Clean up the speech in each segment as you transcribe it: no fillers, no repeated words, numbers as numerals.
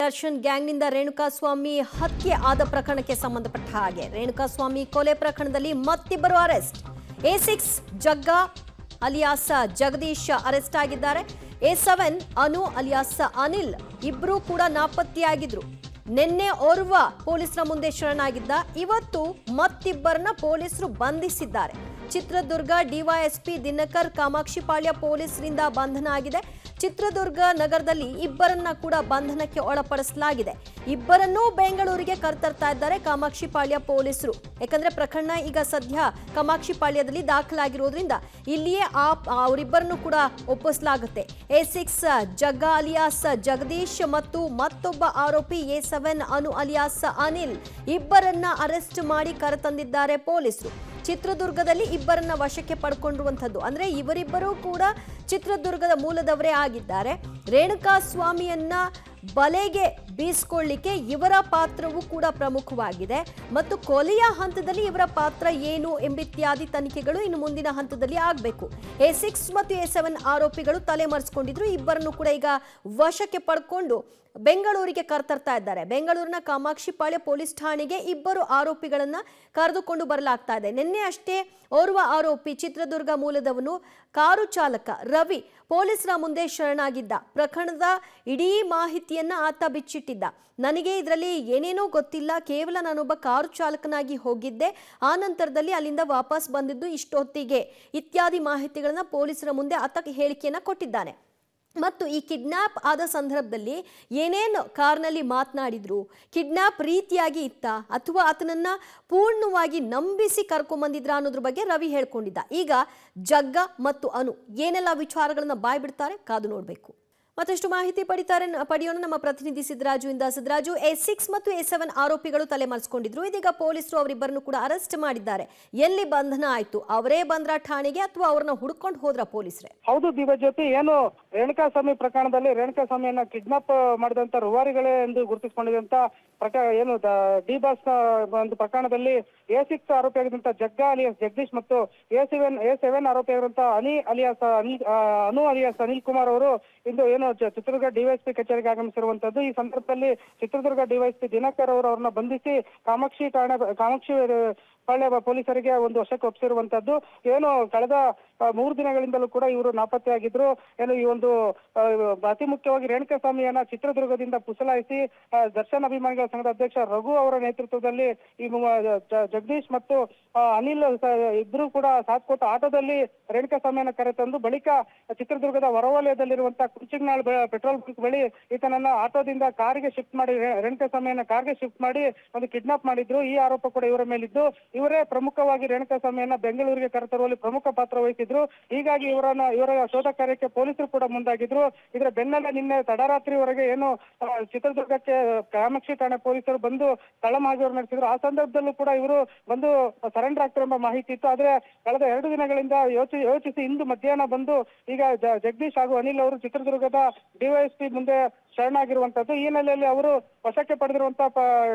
ಪ್ರಿಯದರ್ಶನ್ ಗ್ಯಾಂಗ್ನಿಂದ ರೇಣುಕಾಸ್ವಾಮಿ ಹತ್ಯೆ ಆದ ಪ್ರಕರಣಕ್ಕೆ ಸಂಬಂಧಪಟ್ಟ ಹಾಗೆ ರೇಣುಕಾಸ್ವಾಮಿ ಕೊಲೆ ಪ್ರಕರಣದಲ್ಲಿ ಮತ್ತಿಬ್ಬರು ಅರೆಸ್ಟ್. A6 ಜಗ್ಗ ಅಲಿಯಾಸ್ ಜಗದೀಶ್ ಅರೆಸ್ಟ್ ಆಗಿದ್ದಾರೆ. A7 ಅನು ಅಲಿಯಾಸ್ ಅನಿಲ್ ಇಬ್ಬರೂ ಕೂಡ ನಾಪತ್ತೆಯಾಗಿದ್ರು. ನಿನ್ನೆ ಓರ್ವ ಪೊಲೀಸರ ಮುಂದೆ ಶರಣಾಗಿದ್ದ. ಇವತ್ತು ಮತ್ತಿಬ್ಬರನ್ನ ಪೊಲೀಸರು ಬಂಧಿಸಿದ್ದಾರೆ. ಚಿತ್ರದುರ್ಗ ಡಿವೈಎಸ್ಪಿ ದಿನಕರ್ ಕಾಮಾಕ್ಷಿಪಾಳ್ಯ ಪೊಲೀಸರಿಂದ ಬಂಧನ ಆಗಿದೆ. ಚಿತ್ರದುರ್ಗ ನಗರದಲ್ಲಿ ಇಬ್ಬರನ್ನ ಕೂಡ ಬಂಧನಕ್ಕೆ ಒಳಪಡಿಸಲಾಗಿದೆ. ಇಬ್ಬರನ್ನೂ ಬೆಂಗಳೂರಿಗೆ ಕರೆತರ್ತಾ ಇದ್ದಾರೆ ಕಾಮಾಕ್ಷಿಪಾಳ್ಯ ಪೊಲೀಸರು. ಯಾಕಂದ್ರೆ ಪ್ರಕರಣ ಈಗ ಸದ್ಯ ಕಾಮಾಕ್ಷಿಪಾಳ್ಯದಲ್ಲಿ ದಾಖಲಾಗಿರೋದ್ರಿಂದ ಇಲ್ಲಿಯೇ ಅವರಿಬ್ಬರನ್ನು ಕೂಡ ಒಪ್ಪಿಸಲಾಗುತ್ತೆ. A6 ಜಗ್ಗ ಅಲಿಯಾಸ್ ಜಗದೀಶ್ ಮತ್ತು ಮತ್ತೊಬ್ಬ ಆರೋಪಿ A7 ಅನು ಅಲಿಯಾಸ್ ಅನಿಲ್ ಇಬ್ಬರನ್ನ ಅರೆಸ್ಟ್ ಮಾಡಿ ಕರೆತಂದಿದ್ದಾರೆ ಪೊಲೀಸರು. ಚಿತ್ರದುರ್ಗದಲ್ಲಿ ಇಬ್ಬರನ್ನ ವಶಕ್ಕೆ ಪಡ್ಕೊಂಡಿರುವಂಥದ್ದು. ಅಂದ್ರೆ ಇವರಿಬ್ಬರೂ ಕೂಡ ಚಿತ್ರದುರ್ಗದ ಮೂಲದವರೇ ಆಗಿದ್ದಾರೆ. ರೇಣುಕಾಸ್ವಾಮಿಯನ್ನ ಬಲೆಗೆ ಬೀಸ್ಕೊಳ್ಳಿಕ್ಕೆ ಇವರ ಪಾತ್ರವೂ ಕೂಡ ಪ್ರಮುಖವಾಗಿದೆ ಮತ್ತು ಕೊಲೆಯ ಹಂತದಲ್ಲಿ ಇವರ ಪಾತ್ರ ಏನು ಎಂಬಿತ್ಯಾದಿ ತನಿಖೆಗಳು ಇನ್ನು ಮುಂದಿನ ಹಂತದಲ್ಲಿ ಆಗಬೇಕು. A6 ಮತ್ತು A7 ಆರೋಪಿಗಳು ತಲೆಮರೆಸಿಕೊಂಡಿದ್ರು. ಇಬ್ಬರನ್ನು ಕೂಡ ಈಗ ವಶಕ್ಕೆ ಪಡ್ಕೊಂಡು ಬೆಂಗಳೂರಿಗೆ ಕರೆತರ್ತಾ ಇದ್ದಾರೆ. ಬೆಂಗಳೂರಿನ ಕಾಮಾಕ್ಷಿಪಾಳ್ಯ ಪೊಲೀಸ್ ಠಾಣೆಗೆ ಇಬ್ಬರು ಆರೋಪಿಗಳನ್ನ ಕರೆದುಕೊಂಡು ಬರಲಾಗ್ತಾ ಇದೆ. ನಿನ್ನೆ ಅಷ್ಟೇ ಓರ್ವ ಆರೋಪಿ ಚಿತ್ರದುರ್ಗ ಮೂಲದವನು ಕಾರು ಚಾಲಕ ರವಿ ಪೊಲೀಸರ ಮುಂದೆ ಶರಣಾಗಿದ್ದ. ಪ್ರಕರಣದ ಇಡೀ ಮಾಹಿತಿಯನ್ನ ಆತ ಬಿಚ್ಚಿಟ್ಟಿದ್ದ. ನನಗೆ ಇದರಲ್ಲಿ ಏನೇನೋ ಗೊತ್ತಿಲ್ಲ, ಕೇವಲ ನಾನೊಬ್ಬ ಕಾರು ಚಾಲಕನಾಗಿ ಹೋಗಿದ್ದೆ, ಆ ನಂತರದಲ್ಲಿ ಅಲ್ಲಿಂದ ವಾಪಸ್ ಬಂದಿದ್ದು ಇಷ್ಟೊತ್ತಿಗೆ ಇತ್ಯಾದಿ ಮಾಹಿತಿಗಳನ್ನ ಪೊಲೀಸರ ಮುಂದೆ ಆತ ಹೇಳಿಕೆಯನ್ನ ಕೊಟ್ಟಿದ್ದಾನೆ. ಮತ್ತು ಈ ಕಿಡ್ನಾಪ್ ಆದ ಸಂದರ್ಭದಲ್ಲಿ ಏನೇನು ಕಾರ್ನಲ್ಲಿ ಮಾತನಾಡಿದ್ರು, ಕಿಡ್ನಾಪ್ ರೀತಿಯಾಗಿ ಇತ್ತ ಅಥವಾ ಆತನನ್ನ ಪೂರ್ಣವಾಗಿ ನಂಬಿಸಿ ಕರ್ಕೊಂಡ್ಬಂದಿದ್ರ ಅನ್ನೋದ್ರ ಬಗ್ಗೆ ರವಿ ಹೇಳ್ಕೊಂಡಿದ್ದ. ಈಗ ಜಗ್ಗ ಮತ್ತು ಅನು ಏನೆಲ್ಲ ವಿಚಾರಗಳನ್ನ ಬಾಯ್ ಬಿಡ್ತಾರೆ ಕಾದು ನೋಡಬೇಕು. ಮತ್ತಷ್ಟು ಮಾಹಿತಿ ಪಡೆಯೋಣ ನಮ್ಮ ಪ್ರತಿನಿಧಿ ಸಿದ್ದರಾಜು ಇಂದ. ಸಿದ್ದರಾಜು, A6 ಮತ್ತು A7 ಆರೋಪಿಗಳು ತಲೆಮರೆಸಿಕೊಂಡಿದ್ರು. ಇದೀಗ ಪೊಲೀಸರು ಅವರಿಬ್ಬರನ್ನು ಕೂಡ ಅರೆಸ್ಟ್ ಮಾಡಿದ್ದಾರೆ. ಎಲ್ಲಿ ಬಂಧನ ಆಯ್ತು? ಅವರೇ ಬಂದ್ರ ಠಾಣೆಗೆ ಅಥವಾ ಅವ್ರನ್ನ ಹುಡ್ಕೊಂಡು ಹೋದ್ರ ಪೊಲೀಸರೇ? ಹೌದು ದಿವ್ಯಜ್ಯೋತಿ, ಏನು ರೇಣುಕಾಸ್ವಾಮಿ ಪ್ರಕರಣದಲ್ಲಿ ರೇಣುಕಾಸ್ವಾಮಿಯನ್ನ ಕಿಡ್ನಾಪ್ ಮಾಡಿದಂತ ರೂವಾರಿಗಳೇ ಎಂದು ಗುರುತಿಸಿಕೊಂಡಿದಂತ ಏನು ಡಿ ಬಾಸ್ ಒಂದು ಪ್ರಕರಣದಲ್ಲಿ A6 ಆರೋಪಿಯಾಗಿದ್ದಂತ ಜಗ್ಗ ಅಲಿಯಾಸ್ ಜಗದೀಶ್ ಮತ್ತು A7 ಆರೋಪಿಯಾಗಿರುವಂತ ಅನು ಅಲಿಯಾಸ್ ಅನಿಲ್ ಕುಮಾರ್ ಅವರು ಇಂದು ಏನು ಚಿತ್ರದುರ್ಗ ಡಿವೈಎಸ್ಪಿ ಕಚೇರಿಗೆ ಆಗಮಿಸಿರುವಂತದ್ದು. ಈ ಸಂದರ್ಭದಲ್ಲಿ ಚಿತ್ರದುರ್ಗ ಡಿವೈಎಸ್ಪಿ ದಿನಕರ್ ಅವರನ್ನ ಬಂಧಿಸಿ ಕಾಮಾಕ್ಷಿಪಾಳ್ಯ ಪೊಲೀಸರಿಗೆ ಒಂದು ವಶಕ್ಕೆ ಒಪ್ಪಿಸಿರುವಂತದ್ದು. ಏನು ಕಳೆದ 3 ದಿನಗಳಿಂದಲೂ ಕೂಡ ಇವರು ನಾಪತ್ತೆಯಾಗಿದ್ರು. ಏನು ಈ ಒಂದು ಅತಿ ಮುಖ್ಯವಾಗಿ ರೇಣುಕಾಸ್ವಾಮಿಯನ್ನ ಚಿತ್ರದುರ್ಗದಿಂದ ಪುಸಲಾಯಿಸಿ ದರ್ಶನ್ ಅಭಿಮಾನಿಗಳ ಸಂಘದ ಅಧ್ಯಕ್ಷ ರಘು ಅವರ ನೇತೃತ್ವದಲ್ಲಿ ಈ ಜಗದೀಶ್ ಮತ್ತು ಅನಿಲ್ ಇಬ್ರು ಕೂಡ ಸಾಥ್ ಕೊಟ್ಟು ಆಟೋದಲ್ಲಿ ರೇಣುಕಾಸ್ವಾಮಿಯನ್ನ ಕರೆತಂದು ಬಳಿಕ ಚಿತ್ರದುರ್ಗದ ಹೊರವಲಯದಲ್ಲಿರುವಂತಹ ಕುಂಚಿಗ್ನಾಳ್ ಪೆಟ್ರೋಲ್ ಬಂಕ್ ಬಳಿ ಈತನನ್ನ ಆಟೋದಿಂದ ಕಾರ್ಗೆ ಶಿಫ್ಟ್ ಮಾಡಿ ರೇಣುಕಾಸ್ವಾಮಿಯನ್ನ ಕಾರ್ಗೆ ಶಿಫ್ಟ್ ಮಾಡಿ ಒಂದು ಕಿಡ್ನಾಪ್ ಮಾಡಿದ್ರು. ಈ ಆರೋಪ ಕೂಡ ಇವರ ಮೇಲಿದ್ದು. ಇವರೇ ಪ್ರಮುಖವಾಗಿ ರೇಣುಕಾಸ್ವಾಮಿಯನ್ನ ಬೆಂಗಳೂರಿಗೆ ಕರೆತರುವಲ್ಲಿ ಪ್ರಮುಖ ಪಾತ್ರ ವಹಿಸಿದ್ರು. ಹೀಗಾಗಿ ಇವರ ಶೋಧ ಕಾರ್ಯಕ್ಕೆ ಪೊಲೀಸರು ಕೂಡ ಮುಂದಾಗಿದ್ರು. ಇದರ ಬೆನ್ನಲ್ಲೇ ನಿನ್ನೆ ತಡರಾತ್ರಿವರೆಗೆ ಏನು ಚಿತ್ರದುರ್ಗಕ್ಕೆ ಕಾಮಾಕ್ಷಿ ಠಾಣೆ ಪೊಲೀಸರು ಬಂದು ಸ್ಥಳಮಹಾಜರು ನಡೆಸಿದ್ರು. ಆ ಸಂದರ್ಭದಲ್ಲೂ ಕೂಡ ಇವರು ಬಂದು ಸರೆಂಡರ್ ಆಗ್ತಿರುವ ಮಾಹಿತಿ ಇತ್ತು. ಆದ್ರೆ ಕಳೆದ 2 ದಿನಗಳಿಂದ ಯೋಚಿಸಿ ಇಂದು ಮಧ್ಯಾಹ್ನ ಬಂದು ಈಗ ಜಗದೀಶ್ ಹಾಗೂ ಅನಿಲ್ ಅವರು ಚಿತ್ರದುರ್ಗದ ಡಿವೈಎಸ್ಪಿ ಮುಂದೆ ಶರಣಾಗಿರುವಂತದ್ದು. ಈ ಹಿನ್ನೆಲೆಯಲ್ಲಿ ಅವರು ವಶಕ್ಕೆ ಪಡೆದಿರುವಂತಹ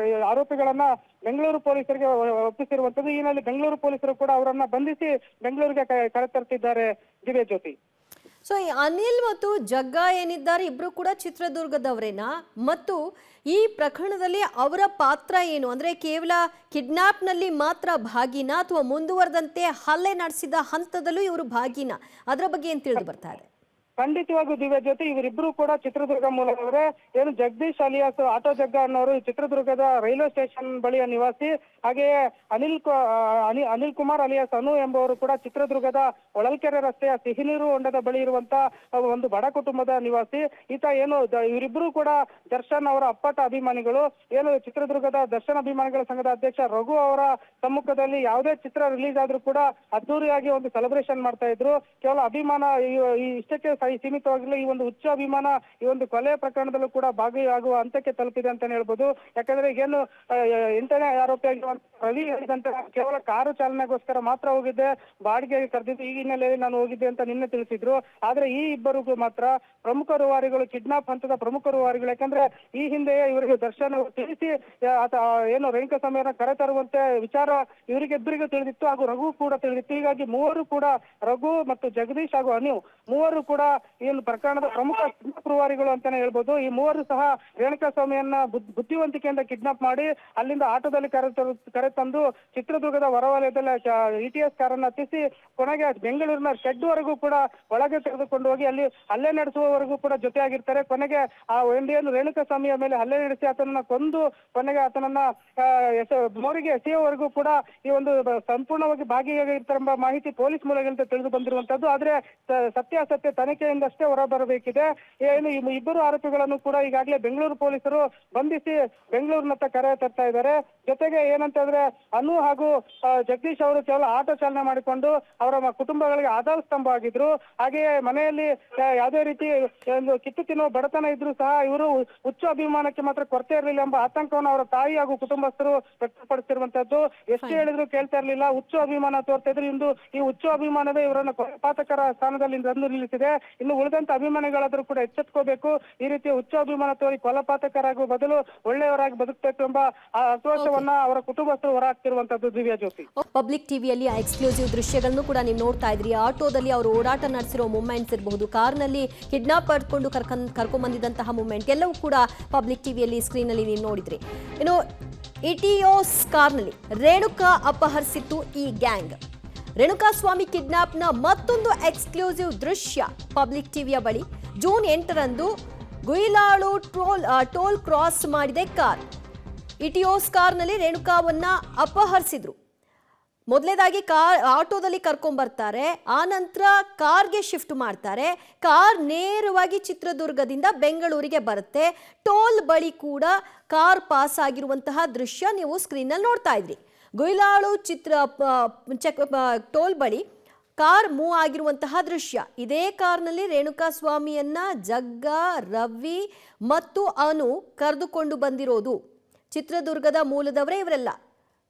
ಆರೋಪಿಗಳನ್ನ ಬೆಂಗಳೂರು ಪೊಲೀಸರಿಗೆ ಒಪ್ಪಿಸಿರುವಂತದ್ದು. ಈ ಹಿನ್ನೆಲೆ ಬೆಂಗಳೂರು ಪೊಲೀಸರು ಕೂಡ ಅವರನ್ನ ಬಂಧಿಸಿ ಬೆಂಗಳೂರಿಗೆ ಕರೆತರ್ತಿದ್ದಾರೆ ದಿವ್ಯಜ್ಯೋತಿ. ಸೊ ಈ ಅನಿಲ್ ಮತ್ತು ಜಗ್ಗ ಏನಿದ್ದಾರೆ ಇಬ್ರು ಕೂಡ ಚಿತ್ರದುರ್ಗದವರೇನಾ? ಮತ್ತು ಈ ಪ್ರಕರಣದಲ್ಲಿ ಅವರ ಪಾತ್ರ ಏನು? ಅಂದ್ರೆ ಕೇವಲ ಕಿಡ್ನಾಪ್ನಲ್ಲಿ ಮಾತ್ರ ಭಾಗಿನಾ ಅಥವಾ ಮುಂದುವರೆದಂತೆ ಹಲ್ಲೆ ನಡೆಸಿದ ಹಂತದಲ್ಲೂ ಇವರು ಭಾಗಿನಾ? ಅದರ ಬಗ್ಗೆ ಏನ್ ತಿಳಿದು ಬರ್ತಾ ಇದೆ? ಖಂಡಿತವಾಗೂ ದಿವ್ಯಜ್ಯೋತಿ, ಇವರಿಬ್ರು ಕೂಡ ಚಿತ್ರದುರ್ಗ ಮೂಲದವರೇ. ಏನು ಜಗದೀಶ್ ಅಲಿಯಾಸ್ ಆಟೋ ಜಗ್ಗ ಅನ್ನೋರು ಚಿತ್ರದುರ್ಗದ ರೈಲ್ವೆ ಸ್ಟೇಷನ್ ಬಳಿಯ ನಿವಾಸಿ. ಹಾಗೆಯೇ ಅನಿಲ್ ಕುಮಾರ್ ಅಲಿಯಾಸ್ ಅನು ಎಂಬುವರು ಕೂಡ ಚಿತ್ರದುರ್ಗದ ಹೊಳಲ್ಕೆರೆ ರಸ್ತೆಯ ಸಿಹಿನೀರು ಹೊಂಡದ ಬಳಿ ಇರುವಂತ ಒಂದು ಬಡ ಕುಟುಂಬದ ನಿವಾಸಿ. ಈತ ಏನು ಇವರಿಬ್ರು ಕೂಡ ದರ್ಶನ್ ಅವರ ಅಪ್ಪಟ ಅಭಿಮಾನಿಗಳು. ಏನು ಚಿತ್ರದುರ್ಗದ ದರ್ಶನ್ ಅಭಿಮಾನಿಗಳ ಸಂಘದ ಅಧ್ಯಕ್ಷ ರಘು ಅವರ ಸಮ್ಮುಖದಲ್ಲಿ ಯಾವುದೇ ಚಿತ್ರ ರಿಲೀಸ್ ಆದ್ರೂ ಕೂಡ ಅದ್ದೂರಿಯಾಗಿ ಒಂದು ಸೆಲೆಬ್ರೇಷನ್ ಮಾಡ್ತಾ ಇದ್ರು. ಕೇವಲ ಅಭಿಮಾನ ಇಷ್ಟಕ್ಕೆ ಸೀಮಿತವಾಗಿಲ್ಲ. ಈ ಒಂದು ಹುಚ್ಚ ಅಭಿಮಾನ ಈ ಒಂದು ಕೊಲೆ ಪ್ರಕರಣದಲ್ಲೂ ಕೂಡ ಭಾಗಿಯಾಗುವ ಹಂತಕ್ಕೆ ತಲುಪಿದೆ ಅಂತಾನೆ ಹೇಳ್ಬೋದು. ಯಾಕಂದ್ರೆ ಏನು 8ನೇ ಆರೋಪಿಯಾಗಿರುವಂತ ರವಿ ಹೇಳಿದಂತೆ ಕೇವಲ ಕಾರು ಚಾಲನೆಗೋಸ್ಕರ ಮಾತ್ರ ಹೋಗಿದ್ದೆ, ಬಾಡಿಗೆ ಕರೆದಿದ್ದು ಈ ಹಿನ್ನೆಲೆಯಲ್ಲಿ ನಾನು ಹೋಗಿದ್ದೆ ಅಂತ ನಿನ್ನೆ ತಿಳಿಸಿದ್ರು. ಆದ್ರೆ ಈ ಇಬ್ಬರಿಗೂ ಮಾತ್ರ ಪ್ರಮುಖ ರೂವಾರಿಗಳು, ಕಿಡ್ನಾಪ್ ಹಂತದ ಪ್ರಮುಖ ರೂವಾರಿಗಳು. ಯಾಕಂದ್ರೆ ಈ ಹಿಂದೆಯೇ ಇವರಿಗೆ ದರ್ಶನ್ ತಿಳಿಸಿ ಏನು ರೇಣುಕಾಸ್ವಾಮಿಯನ್ನ ಕರೆತರುವಂತೆ ವಿಚಾರ ಇವರಿಗೆಬ್ಬರಿಗೂ ತಿಳಿದಿತ್ತು ಹಾಗೂ ರಘು ಕೂಡ ತಿಳಿದಿತ್ತು. ಹೀಗಾಗಿ ಮೂವರು ಕೂಡ ರಘು ಮತ್ತು ಜಗದೀಶ್ ಹಾಗೂ ಅನು ಮೂವರು ಕೂಡ ಈ ಒಂದು ಪ್ರಕರಣದ ಪ್ರಮುಖ ರೂವಾರಿಗಳು ಅಂತಾನೆ ಹೇಳ್ಬೋದು. ಈ ಮೂವರು ಸಹ ರೇಣುಕಾಸ್ವಾಮಿಯನ್ನ ಬುದ್ಧಿವಂತಿಕೆಯಿಂದ ಕಿಡ್ನಾಪ್ ಮಾಡಿ ಅಲ್ಲಿಂದ ಆಟೋದಲ್ಲಿ ಕರೆತಂದು ಚಿತ್ರದುರ್ಗದ ಹೊರವಲಯದಲ್ಲಿ ಇಟಿಎಸ್ ಕಾರನ್ನು ಹತ್ತಿಸಿ ಕೊನೆಗೆ ಬೆಂಗಳೂರಿನ ಶೆಡ್ ವರೆಗೂ ಕೂಡ ಒಳಗೆ ತೆಗೆದುಕೊಂಡು ಹೋಗಿ ಅಲ್ಲಿ ಹಲ್ಲೆ ನಡೆಸುವವರೆಗೂ ಕೂಡ ಜೊತೆಯಾಗಿರ್ತಾರೆ. ಕೊನೆಗೆ ಆ ಏನು ರೇಣುಕಾಸ್ವಾಮಿಯ ಮೇಲೆ ಹಲ್ಲೆ ನಡೆಸಿ ಆತನನ್ನ ಕೊಂದು ಕೊನೆಗೆ ಆತನನ್ನ ಮೋರಿಗೆ ಎಸೆಯುವವರೆಗೂ ಕೂಡ ಈ ಒಂದು ಸಂಪೂರ್ಣವಾಗಿ ಭಾಗಿಯಾಗಿರ್ತಾರೆ ಎಂಬ ಮಾಹಿತಿ ಪೊಲೀಸ್ ಮೂಲಗಳಿಂದ ತಿಳಿದು ಬಂದಿರುವಂತದ್ದು. ಆದ್ರೆ ಸತ್ಯಾಸತ್ಯ ತನಿಖೆಯಿಂದಷ್ಟೇ ಹೊರಬರಬೇಕಿದೆ. ಏನು ಈ ಇಬ್ಬರು ಆರೋಪಿಗಳನ್ನು ಕೂಡ ಈಗಾಗಲೇ ಬೆಂಗಳೂರು ಪೊಲೀಸರು ಬಂಧಿಸಿ ಬೆಂಗಳೂರಿನತ್ತ ಕರೆ ತರ್ತಾ ಇದ್ದಾರೆ. ಜೊತೆಗೆ ಏನಂತಂದ್ರೆ ಅನು ಹಾಗೂ ಜಗದೀಶ್ ಅವರು ಕೇವಲ ಆಟೋ ಚಾಲನೆ ಮಾಡಿಕೊಂಡು ಅವರ ಕುಟುಂಬಗಳಿಗೆ ಆಧಾರ ಸ್ತಂಭ ಆಗಿದ್ರು. ಹಾಗೆಯೇ ಮನೆಯಲ್ಲಿ ಯಾವುದೇ ರೀತಿ ಒಂದು ಕಿತ್ತು ತಿನ್ನುವ ಬಡತನ ಇದ್ರು ಸಹ ಇವರು ಹುಚ್ಚ ಅಭಿಮಾನಕ್ಕೆ ಮಾತ್ರ ಕೊರತೆ ಇರಲಿಲ್ಲ ಎಂಬ ಆತಂಕವನ್ನು ಅವರ ತಾಯಿ ಹಾಗೂ ಕುಟುಂಬಸ್ಥರು ವ್ಯಕ್ತಪಡಿಸಿರುವಂತದ್ದು. ಎಷ್ಟು ಹೇಳಿದ್ರು ಕೇಳ್ತಾ ಇರಲಿಲ್ಲ, ಹುಚ್ಚು ಅಭಿಮಾನ ತೋರ್ತಾ ಇದ್ರು. ಇಂದು ಈ ಹುಚ್ಚು ಅಭಿಮಾನವೇ ಇವರನ್ನು ಕೊಲೆಪಾತಕರ ಸ್ಥಾನದಲ್ಲಿ ತಂದು ನಿಲ್ಲಿಸಿದೆ. ಇನ್ನು ಉಳಿದಂತ ಅಭಿಮಾನಿಗಳಾದ್ರೂ ಕೂಡ ಎಚ್ಚೆತ್ಕೋಬೇಕು. ಈ ರೀತಿ ಹುಚ್ಚು ಅಭಿಮಾನ ತೋರಿ ಕೊಲೆಪಾತಕರಾಗುವ ಬದಲು ಒಳ್ಳೆಯವರಾಗಿ ಬದುಕಬೇಕು ಎಂಬ ಆಕ್ರೋಶವನ್ನ ಅವರ ಕುಟುಂಬಸ್ಥರು ಹೊರಹಾಕ್ತಿರುವಂತದ್ದು. ದಿವ್ಯಾ ಜ್ಯೋತಿ, ಪಬ್ಲಿಕ್ ಟಿವಿಯಲ್ಲಿ ಆ ಎಕ್ಸ್ಕ್ಲೂಸಿವ್ ದೃಶ್ಯಗಳನ್ನು ಕೂಡ ನೀವು ನೋಡ್ತಾ ಇದ್ರಿ. ಆಟೋದಲ್ಲಿ ಅವರು ಓಡಾಟ ನಡೆಸಿರೋ ಮೂಮೆಂಟ್ಸ್ ಇರಬಹುದು, ಕಾರ್ನಲ್ಲಿ ಕಿಡ್ನಾಪ್ ಪಡ್ಕೊಂಡು ಕರ್ಕೊಂಡ್ ಬಂದಿದ್ದಂತಹ ಮೂಮೆಂಟ್ ಎಲ್ಲವೂ ಕೂಡ ಪಬ್ಲಿಕ್ ಟಿವಿಯಲ್ಲಿ ಸ್ಕ್ರೀನ್ ಅಲ್ಲಿ ನೀವು ನೋಡಿದ್ರಿ. ಇನ್ನು ಇಟಿಯೋಸ್ ಕಾರ್ನಲ್ಲಿ ರೇಣುಕಾ ಅಪಹರಿಸಿತ್ತು ಈ ಗ್ಯಾಂಗ್. ರೇಣುಕಾಸ್ವಾಮಿ ಕಿಡ್ನಾಪ್ನ ಮತ್ತೊಂದು ಎಕ್ಸ್ಕ್ಲೂಸಿವ್ ದೃಶ್ಯ ಪಬ್ಲಿಕ್ ಟಿವಿಯ ಬಳಿ. ಜೂನ್ 8ರಂದು ಗುಯಿಲಾಳು ಟೋಲ್ ಕ್ರಾಸ್ ಮಾಡಿದೆ ಕಾರ್. ಇಟಿಯೋಸ್ ಕಾರ್ನಲ್ಲಿ ರೇಣುಕಾವನ್ನ ಅಪಹರಿಸಿದ್ರು. ಮೊದಲನೇದಾಗಿ ಆಟೋದಲ್ಲಿ ಕರ್ಕೊಂಡ್ಬರ್ತಾರೆ, ಆ ನಂತರ ಕಾರ್ಗೆ ಶಿಫ್ಟ್ ಮಾಡ್ತಾರೆ. ಕಾರ್ ನೇರವಾಗಿ ಚಿತ್ರದುರ್ಗದಿಂದ ಬೆಂಗಳೂರಿಗೆ ಬರುತ್ತೆ. ಟೋಲ್ ಬಳಿ ಕೂಡ ಕಾರ್ ಪಾಸ್ ಆಗಿರುವಂತಹ ದೃಶ್ಯ ನೀವು ಸ್ಕ್ರೀನಲ್ಲಿ ನೋಡ್ತಾ ಇದ್ರಿ. ಗುಯಿಲಾಳು ಟೋಲ್ ಬಳಿ ಕಾರ್ ಮೂವ್ ಆಗಿರುವಂತಹ ದೃಶ್ಯ. ಇದೇ ಕಾರ್ನಲ್ಲಿ ರೇಣುಕಾಸ್ವಾಮಿಯನ್ನ ಜಗ್ಗ, ರವಿ ಮತ್ತು ಅನು ಕರೆದುಕೊಂಡು ಬಂದಿರೋದು. ಚಿತ್ರದುರ್ಗದ ಮೂಲದವರೇ ಇವರೆಲ್ಲ.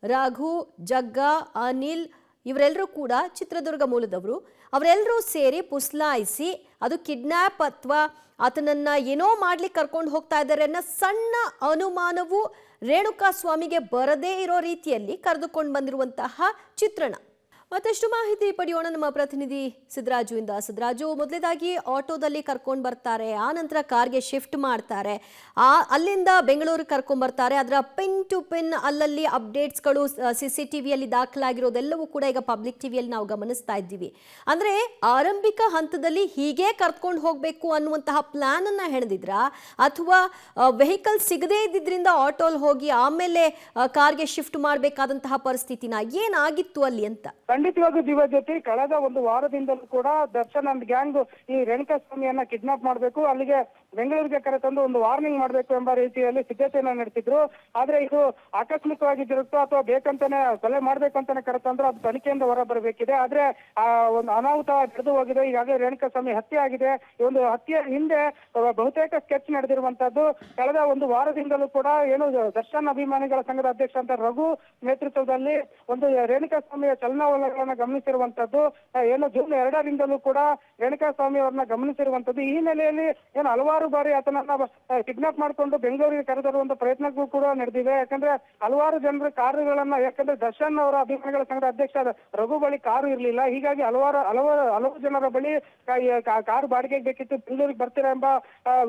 ರಾಘು, ಜಗ್ಗ, ಅನಿಲ್ ಇವರೆಲ್ಲರೂ ಕೂಡ ಚಿತ್ರದುರ್ಗ ಮೂಲದವರು. ಅವರೆಲ್ಲರೂ ಸೇರಿ ಪುಸ್ಲಾಯಿಸಿ ಅದು ಕಿಡ್ನ್ಯಾಪ್ ಅಥವಾ ಆತನನ್ನ ಏನೋ ಮಾಡ್ಲಿಕ್ಕೆ ಕರ್ಕೊಂಡು ಹೋಗ್ತಾ ಇದ್ದಾರೆ ಅನ್ನೋ ಸಣ್ಣ ಅನುಮಾನವು ರೇಣುಕಾಸ್ವಾಮಿಗೆ ಬರದೇ ಇರೋ ರೀತಿಯಲ್ಲಿ ಕರೆದುಕೊಂಡು ಬಂದಿರುವಂತಹ ಚಿತ್ರಣ. ಮತ್ತಷ್ಟು ಮಾಹಿತಿ ಪಡೆಯೋಣ ನಮ್ಮ ಪ್ರತಿನಿಧಿ ಸಿದ್ದರಾಜು ಇಂದ. ಸಿದ್ದರಾಜು, ಮೊದಲೇದಾಗಿ ಆಟೋದಲ್ಲಿ ಕರ್ಕೊಂಡು ಬರ್ತಾರೆ, ಆ ನಂತರ ಕಾರ್ಗೆ ಶಿಫ್ಟ್ ಮಾಡ್ತಾರೆ, ಅಲ್ಲಿಂದ ಬೆಂಗಳೂರಿಗೆ ಕರ್ಕೊಂಡು ಬರ್ತಾರೆ. ಅದರ ಪಿನ್ ಟು ಪಿನ್ ಅಲ್ಲಲ್ಲಿ ಅಪ್ಡೇಟ್ಸ್ಗಳು CCTVಯಲ್ಲಿ ದಾಖಲಾಗಿರೋದೆಲ್ಲವೂ ಕೂಡ ಈಗ ಪಬ್ಲಿಕ್ ಟಿವಿಯಲ್ಲಿ ನಾವು ಗಮನಿಸ್ತಾ ಇದ್ದೀವಿ. ಅಂದ್ರೆ ಆರಂಭಿಕ ಹಂತದಲ್ಲಿ ಹೀಗೆ ಕರ್ಕೊಂಡು ಹೋಗಬೇಕು ಅನ್ನುವಂತಹ ಪ್ಲಾನ್ ಅನ್ನ ಹೆಣೆದಿದ್ರ, ಅಥವಾ ವೆಹಿಕಲ್ ಸಿಗದೇ ಇದ್ದಿದ್ರಿಂದ ಆಟೋಲ್ ಹೋಗಿ ಆಮೇಲೆ ಕಾರ್ಗೆ ಶಿಫ್ಟ್ ಮಾಡಬೇಕಾದಂತಹ ಪರಿಸ್ಥಿತಿನ ಏನಾಗಿತ್ತು ಅಲ್ಲಿ ಅಂತ? ಖಂಡಿತವಾಗೂ ದಿವ್ಯ ಜ್ಯೋತಿ, ಕಳೆದ ಒಂದು ವಾರದಿಂದಲೂ ಕೂಡ ದರ್ಶನ್ ಅಂಡ್ ಗ್ಯಾಂಗ್ ಈ ರೇಣುಕಾಸ್ವಾಮಿಯನ್ನ ಕಿಡ್ನಾಪ್ ಮಾಡಬೇಕು, ಅಲ್ಲಿಗೆ ಬೆಂಗಳೂರಿಗೆ ಕರೆತಂದು ಒಂದು ವಾರ್ನಿಂಗ್ ಮಾಡಬೇಕು ಎಂಬ ರೀತಿಯಲ್ಲಿ ಸಿದ್ಧತೆಯನ್ನ ನಡೆಸಿದ್ರು. ಆದ್ರೆ ಇದು ಆಕಸ್ಮಿಕವಾಗಿ ಜರುಗುತ್ತೋ ಅಥವಾ ಬೇಕಂತಾನೆ ಕೊಲೆ ಮಾಡ್ಬೇಕು ಅಂತಾನೆ ಕರೆತಂದ್ರು, ಅದು ತನಿಖೆಯಿಂದ ಹೊರ ಬರಬೇಕಿದೆ. ಆದ್ರೆ ಒಂದು ಅನಾಹುತ ನಡೆದು ಹೋಗಿದೆ. ಈಗಾಗಲೇ ರೇಣುಕಾಸ್ವಾಮಿ ಹತ್ಯೆ ಆಗಿದೆ. ಈ ಒಂದು ಹತ್ಯೆ ಹಿಂದೆ ಬಹುತೇಕ ಸ್ಕೆಚ್ ನಡೆದಿರುವಂತದ್ದು. ಕಳೆದ ಒಂದು ವಾರದಿಂದಲೂ ಕೂಡ ಏನು ದರ್ಶನ್ ಅಭಿಮಾನಿಗಳ ಸಂಘದ ಅಧ್ಯಕ್ಷ ಅಂತ ರಘು ನೇತೃತ್ವದಲ್ಲಿ ಒಂದು ರೇಣುಕಾಸ್ವಾಮಿಯ ಚಲನವಲನಗಳನ್ನ ಗಮನಿಸಿರುವಂತದ್ದು. ಏನು ಜೂನ್ 2ರಿಂದಲೂ ಕೂಡ ರೇಣುಕಾಸ್ವಾಮಿ ಅವರನ್ನ ಗಮನಿಸಿರುವಂತದ್ದು. ಈ ಹಿನ್ನೆಲೆಯಲ್ಲಿ ಏನು ಹಲವಾರು ಬಾರಿ ಆತನನ್ನ ಕಿಡ್ನಾಪ್ ಮಾಡಿಕೊಂಡು ಬೆಂಗಳೂರಿಗೆ ಕರೆತರುವಂತ ಪ್ರಯತ್ನಗಳು ಕೂಡ ನಡೆದಿವೆ. ಯಾಕಂದ್ರೆ ಹಲವಾರು ಜನರ ಕಾರುಗಳನ್ನ, ಯಾಕಂದ್ರೆ ದರ್ಶನ್ ಅವರ ಅಭಿಮಾನಿಗಳ ಸಂಘದ ಅಧ್ಯಕ್ಷ ರಘು ಬಳಿ ಕಾರು ಇರಲಿಲ್ಲ. ಹೀಗಾಗಿ ಹಲವು ಜನರ ಬಳಿ ಕಾರು ಬಾಡಿಗೆಗೆ ಬೇಕಿತ್ತು, ಬೆಂಗಳೂರಿಗೆ ಬರ್ತೀರಾ ಎಂಬ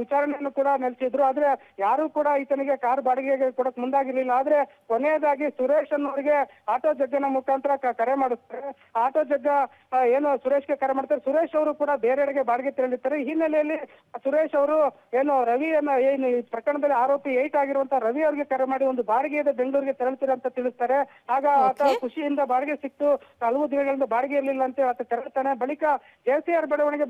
ವಿಚಾರಣೆಯನ್ನು ಕೂಡ ನಡೆಸಿದ್ರು. ಆದ್ರೆ ಯಾರು ಕೂಡ ಈತನಿಗೆ ಕಾರು ಬಾಡಿಗೆಗೆ ಕೊಡಕ್ ಮುಂದಾಗಿರ್ಲಿಲ್ಲ. ಆದ್ರೆ ಕೊನೆಯದಾಗಿ ಸುರೇಶ್ ಅನ್ನೋರಿಗೆ ಆಟೋ ಜಗ್ಗನ ಮುಖಾಂತರ ಕರೆ ಮಾಡುತ್ತಾರೆ. ಆಟೋ ಜಗ್ಗ ಏನು ಸುರೇಶ್ಗೆ ಕರೆ ಮಾಡ್ತಾರೆ. ಸುರೇಶ್ ಅವರು ಕೂಡ ಬೇರೆಡೆಗೆ ಬಾಡಿಗೆ ತೆರಳಿರ್ತಾರೆ. ಈ ಹಿನ್ನೆಲೆಯಲ್ಲಿ ಸುರೇಶ್ ಅವರು ಏನು ರವಿಯನ್ನ ಏನು ಈ ಪ್ರಕರಣದಲ್ಲಿ ಆರೋಪಿ 8 ಆಗಿರುವಂತಹ ರವಿ ಅವರಿಗೆ ಕರೆ ಮಾಡಿ ಒಂದು ಬಾಡಿಗೆ ಇದೆ, ಬೆಂಗಳೂರಿಗೆ ತೆರಳುತ್ತೀರ ಅಂತ ತಿಳಿಸ್ತಾರೆ. ಆಗ ಆತ ಖುಷಿಯಿಂದ ಬಾಡಿಗೆ ಸಿಕ್ತು, ಹಲವು ದಿನಗಳಿಂದ ಬಾಡಿಗೆ ಇರಲಿಲ್ಲ ಅಂತ ಆತ ತೆರಳುತ್ತಾನೆ. ಬಳಿಕ JCR ಬಡಾವಣೆಗೆ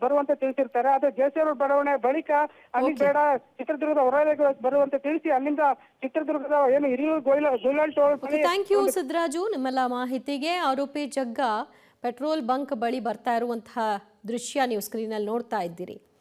ಬರುವಂತೆ ತಿಳಿಸಿರ್ತಾರೆ. ಆದ್ರೆ JCR ಬಡಾವಣೆ ಬಳಿಕ ಅಲ್ಲಿ ಬೇಡ, ಚಿತ್ರದುರ್ಗದ ಹೊರವಲಯಕ್ಕೆ ಬರುವಂತೆ ತಿಳಿಸಿ ಅಲ್ಲಿಂದ ಚಿತ್ರದುರ್ಗದ ಏನು ಹಿರಿಯೂರು ಗೋಯಿಲಾಳ್ ಟೋಲ್ ಬಳಿ. ಥ್ಯಾಂಕ್ ಯು ಸಿದ್ದರಾಜು ನಿಮ್ಮೆಲ್ಲ ಮಾಹಿತಿಗೆ. ಆರೋಪಿ ಜಗ್ಗ ಪೆಟ್ರೋಲ್ ಬಂಕ್ ಬಳಿ ಬರ್ತಾ ಇರುವಂತಹ ದೃಶ್ಯ ನೀವು ಸ್ಕ್ರೀನಲ್ಲಿ ನೋಡ್ತಾ ಇದ್ದೀರಿ.